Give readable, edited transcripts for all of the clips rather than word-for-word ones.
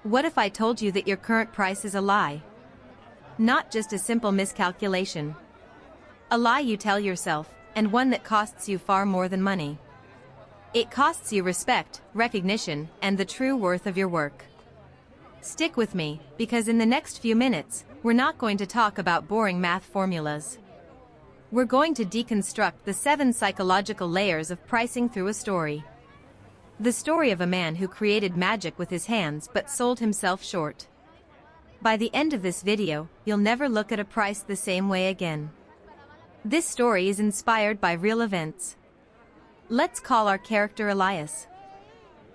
What if I told you that your current price is a lie? Not just a simple miscalculation. A lie you tell yourself, and one that costs you far more than money. It costs you respect, recognition, and the true worth of your work. Stick with me, because in the next few minutes, we're not going to talk about boring math formulas. We're going to deconstruct the 7 psychological layers of pricing through a story. The story of a man who created magic with his hands but sold himself short. By the end of this video, you'll never look at a price the same way again. This story is inspired by real events. Let's call our character Elias.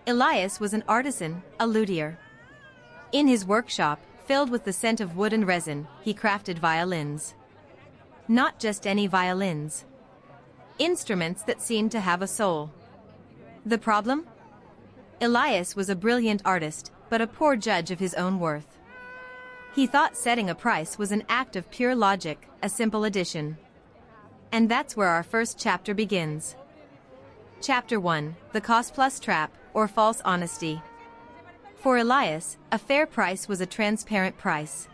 Elias was an artisan, a luthier. In his workshop, filled with the scent of wood and resin, he crafted violins. Not just any violins. Instruments that seemed to have a soul. The problem? Elias was a brilliant artist, but a poor judge of his own worth. He thought setting a price was an act of pure logic, a simple addition. And that's where our first chapter begins. Chapter 1, The Cost Plus Trap, or False Honesty. For Elias, a fair price was a transparent price.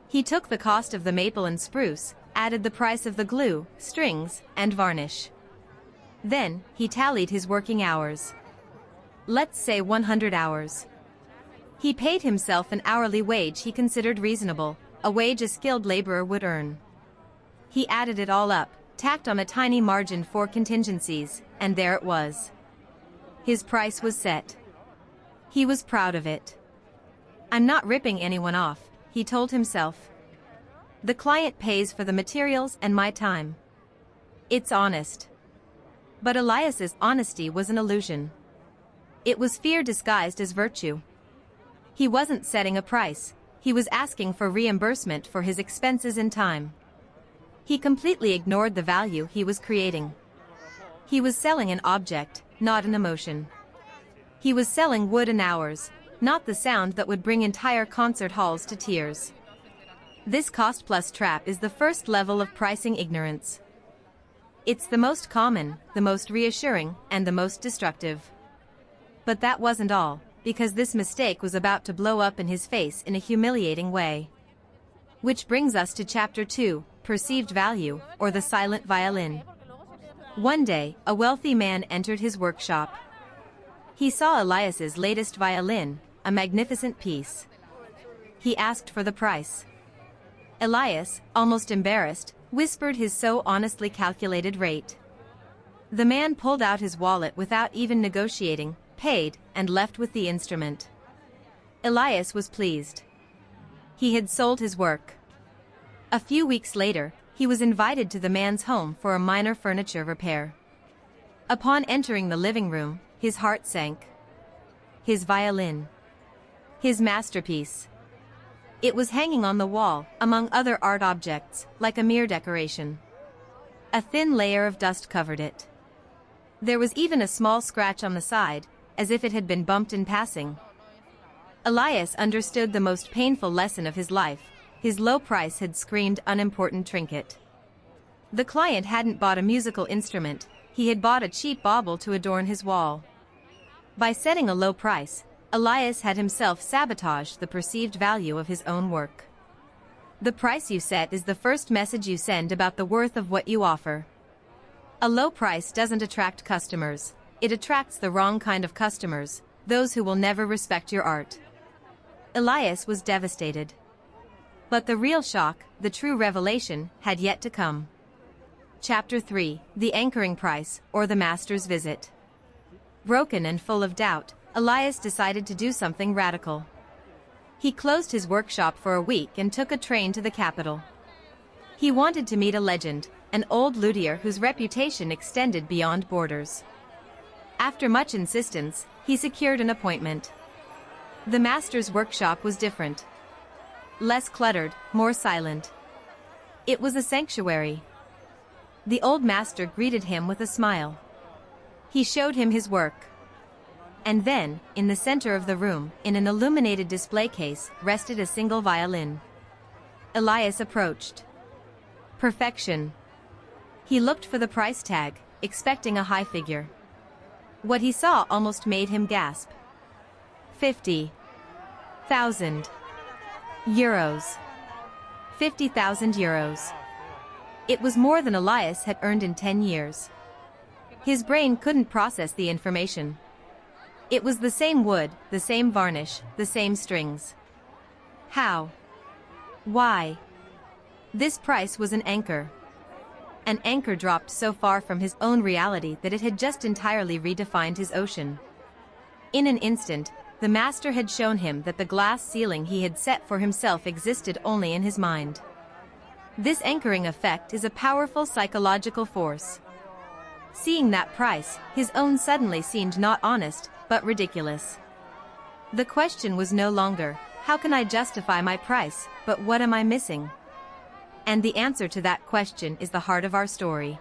He took the cost of the maple and spruce, added the price of the glue, strings, and varnish. Then, he tallied his working hours. Let's say 100 hours. He paid himself an hourly wage he considered reasonable, a wage a skilled laborer would earn. He added it all up, tacked on a tiny margin for contingencies, and there it was. His price was set. He was proud of it. I'm not ripping anyone off, he told himself. The client pays for the materials and my time. It's honest. But Elias's honesty was an illusion. It was fear disguised as virtue. He wasn't setting a price, he was asking for reimbursement for his expenses and time. He completely ignored the value he was creating. He was selling an object, not an emotion. He was selling wood and hours, not the sound that would bring entire concert halls to tears. This cost-plus trap is the first level of pricing ignorance. It's the most common, the most reassuring, and the most destructive. But that wasn't all, because this mistake was about to blow up in his face in a humiliating way. Which brings us to Chapter 2, Perceived Value, or the Silent Violin. One day, a wealthy man entered his workshop. He saw Elias's latest violin, a magnificent piece. He asked for the price. Elias, almost embarrassed, whispered his so honestly calculated rate. The man pulled out his wallet without even negotiating, paid, and left with the instrument. Elias was pleased. He had sold his work. A few weeks later, he was invited to the man's home for a minor furniture repair. Upon entering the living room, his heart sank. His violin. His masterpiece. It was hanging on the wall, among other art objects, like a mere decoration. A thin layer of dust covered it. There was even a small scratch on the side, as if it had been bumped in passing. Elias understood the most painful lesson of his life. His low price had screamed unimportant trinket. The client hadn't bought a musical instrument, he had bought a cheap bauble to adorn his wall. By setting a low price, Elias had himself sabotaged the perceived value of his own work. The price you set is the first message you send about the worth of what you offer. A low price doesn't attract customers, it attracts the wrong kind of customers, those who will never respect your art. Elias was devastated. But the real shock, the true revelation, had yet to come. Chapter 3, The Anchoring Price, or the Master's Visit. Broken and full of doubt, Elias decided to do something radical. He closed his workshop for a week and took a train to the capital. He wanted to meet a legend, an old luthier whose reputation extended beyond borders. After much insistence, he secured an appointment. The master's workshop was different. Less cluttered, more silent. It was a sanctuary. The old master greeted him with a smile. He showed him his work. And then, in the center of the room, in an illuminated display case, rested a single violin. Elias approached. Perfection. He looked for the price tag, expecting a high figure. What he saw almost made him gasp. 50. Thousand. Euros. 50,000 euros. It was more than Elias had earned in 10 years. His brain couldn't process the information. It was the same wood, the same varnish, the same strings. How? Why? This price was an anchor. An anchor dropped so far from his own reality that it had just entirely redefined his ocean. In an instant, the master had shown him that the glass ceiling he had set for himself existed only in his mind. This anchoring effect is a powerful psychological force. Seeing that price, his own suddenly seemed not honest, but ridiculous. The question was no longer, how can I justify my price, but what am I missing? And the answer to that question is the heart of our story.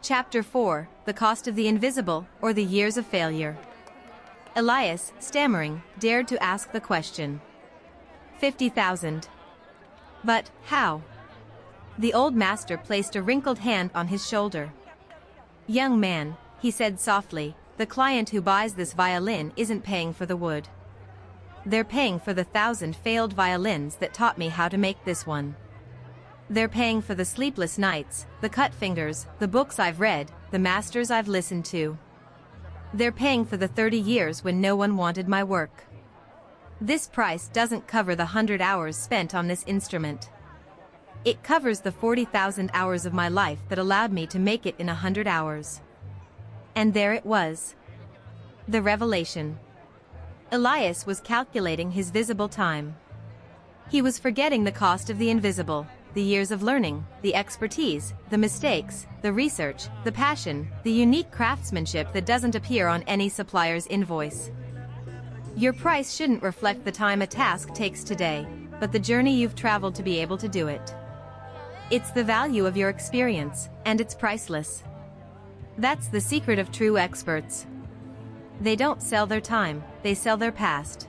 Chapter 4, The Cost of the Invisible, or the Years of Failure. Elias, stammering, dared to ask the question. 50,000. But, how? The old master placed a wrinkled hand on his shoulder. Young man, he said softly, the client who buys this violin isn't paying for the wood. They're paying for the 1,000 failed violins that taught me how to make this one. They're paying for the sleepless nights, the cut fingers, the books I've read, the masters I've listened to. They're paying for the 30 years when no one wanted my work. This price doesn't cover the 100 hours spent on this instrument. It covers the 40,000 hours of my life that allowed me to make it in 100 hours. And there it was. The revelation. Elias was calculating his visible time. He was forgetting the cost of the invisible, the years of learning, the expertise, the mistakes, the research, the passion, the unique craftsmanship that doesn't appear on any supplier's invoice. Your price shouldn't reflect the time a task takes today, but the journey you've traveled to be able to do it. It's the value of your experience, and it's priceless. That's the secret of true experts. They don't sell their time, they sell their past.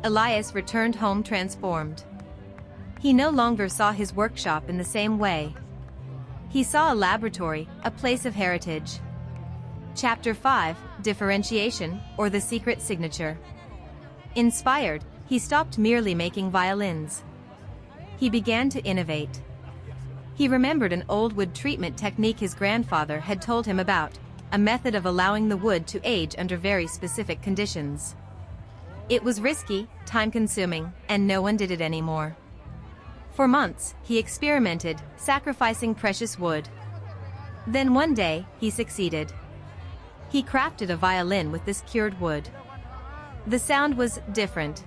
Elias returned home transformed. He no longer saw his workshop in the same way. He saw a laboratory, a place of heritage. Chapter 5, Differentiation, or the Secret Signature. Inspired, he stopped merely making violins. He began to innovate. He remembered an old wood treatment technique his grandfather had told him about, a method of allowing the wood to age under very specific conditions. It was risky, time-consuming, and no one did it anymore. For months, he experimented, sacrificing precious wood. Then one day, he succeeded. He crafted a violin with this cured wood. The sound was different.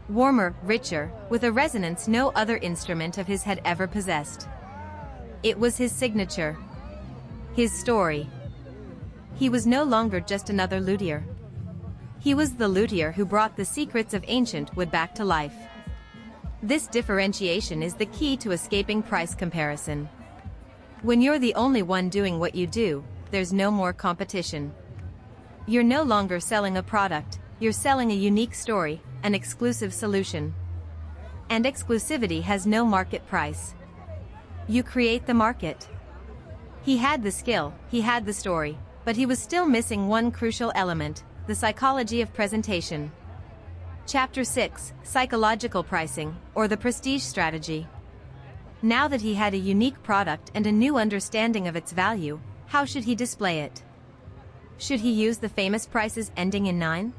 Warmer, richer, with a resonance no other instrument of his had ever possessed. It was his signature. His story. He was no longer just another luthier. He was the luthier who brought the secrets of ancient wood back to life. This differentiation is the key to escaping price comparison. When you're the only one doing what you do, there's no more competition. You're no longer selling a product, you're selling a unique story, an exclusive solution. And exclusivity has no market price. You create the market. He had the skill, he had the story, but he was still missing one crucial element, the psychology of presentation. Chapter 6, Psychological Pricing, or the Prestige Strategy. Now that he had a unique product and a new understanding of its value, how should he display it? Should he use the famous prices ending in 9?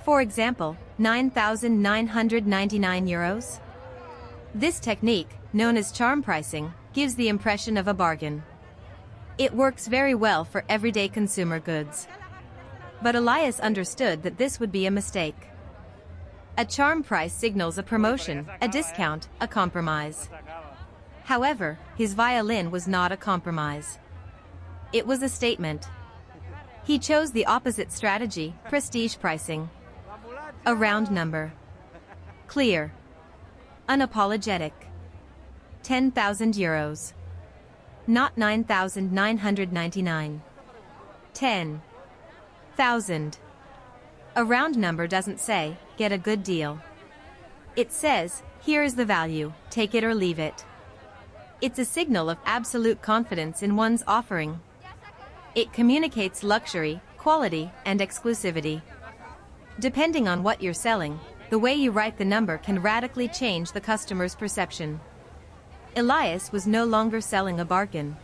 For example, 9,999 euros? This technique, known as charm pricing, gives the impression of a bargain. It works very well for everyday consumer goods. But Elias understood that this would be a mistake. A charm price signals a promotion, a discount, a compromise. However, his violin was not a compromise. It was a statement. He chose the opposite strategy, prestige pricing. A round number. Clear. Unapologetic. 10,000 euros. Not 9,999. 10,000. A round number doesn't say, get a good deal. It says, here is the value, take it or leave it. It's a signal of absolute confidence in one's offering. It communicates luxury, quality, and exclusivity. Depending on what you're selling, the way you write the number can radically change the customer's perception. Elias was no longer selling a bargain.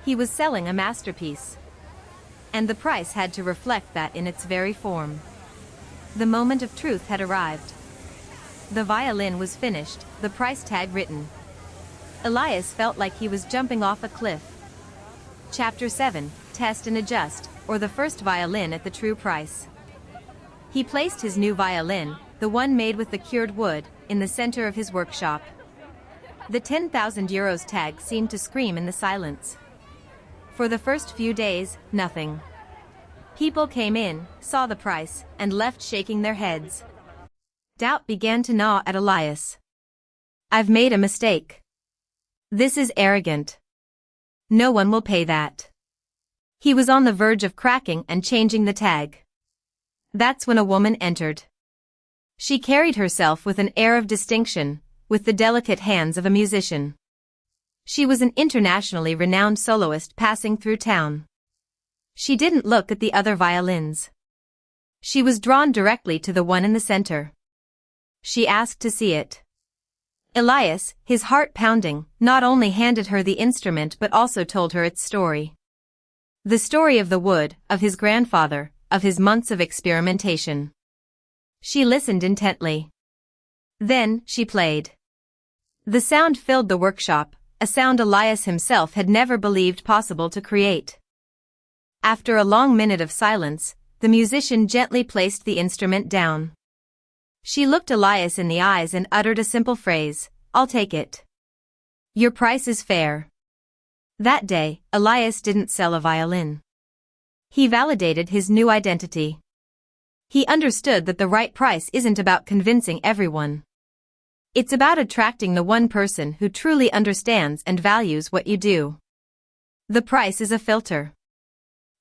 He was selling a masterpiece. And the price had to reflect that in its very form. The moment of truth had arrived. The violin was finished, the price tag written. Elias felt like he was jumping off a cliff. Chapter 7, Test and Adjust, or the first violin at the true price. He placed his new violin, the one made with the cured wood, in the center of his workshop. The 10,000 euros tag seemed to scream in the silence. For the first few days, nothing. People came in, saw the price, and left shaking their heads. Doubt began to gnaw at Elias. I've made a mistake. This is arrogant. No one will pay that. He was on the verge of cracking and changing the tag. That's when a woman entered. She carried herself with an air of distinction, with the delicate hands of a musician. She was an internationally renowned soloist passing through town. She didn't look at the other violins. She was drawn directly to the one in the center. She asked to see it. Elias, his heart pounding, not only handed her the instrument but also told her its story. The story of the wood, of his grandfather, of his months of experimentation. She listened intently. Then, she played. The sound filled the workshop, a sound Elias himself had never believed possible to create. After a long minute of silence, the musician gently placed the instrument down. She looked Elias in the eyes and uttered a simple phrase, "I'll take it. Your price is fair." That day, Elias didn't sell a violin. He validated his new identity. He understood that the right price isn't about convincing everyone. It's about attracting the one person who truly understands and values what you do. The price is a filter.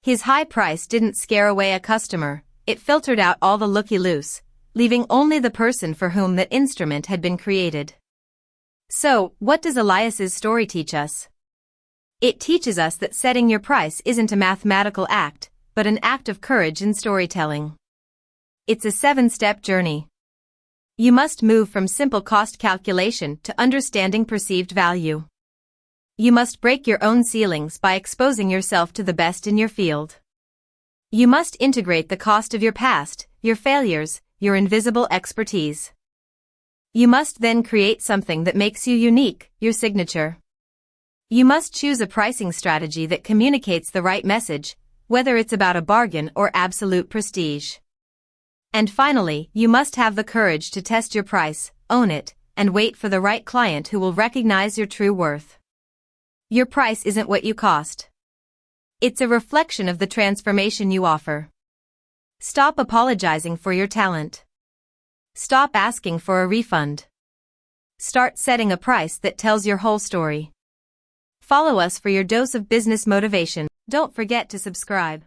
His high price didn't scare away a customer, it filtered out all the looky-loos, leaving only the person for whom that instrument had been created. So, what does Elias's story teach us? It teaches us that setting your price isn't a mathematical act, but an act of courage in storytelling. It's a 7-step journey. You must move from simple cost calculation to understanding perceived value. You must break your own ceilings by exposing yourself to the best in your field. You must integrate the cost of your past, your failures, your invisible expertise. You must then create something that makes you unique, your signature. You must choose a pricing strategy that communicates the right message, whether it's about a bargain or absolute prestige. And finally, you must have the courage to test your price, own it, and wait for the right client who will recognize your true worth. Your price isn't what you cost. It's a reflection of the transformation you offer. Stop apologizing for your talent. Stop asking for a refund. Start setting a price that tells your whole story. Follow us for your dose of business motivation. Don't forget to subscribe.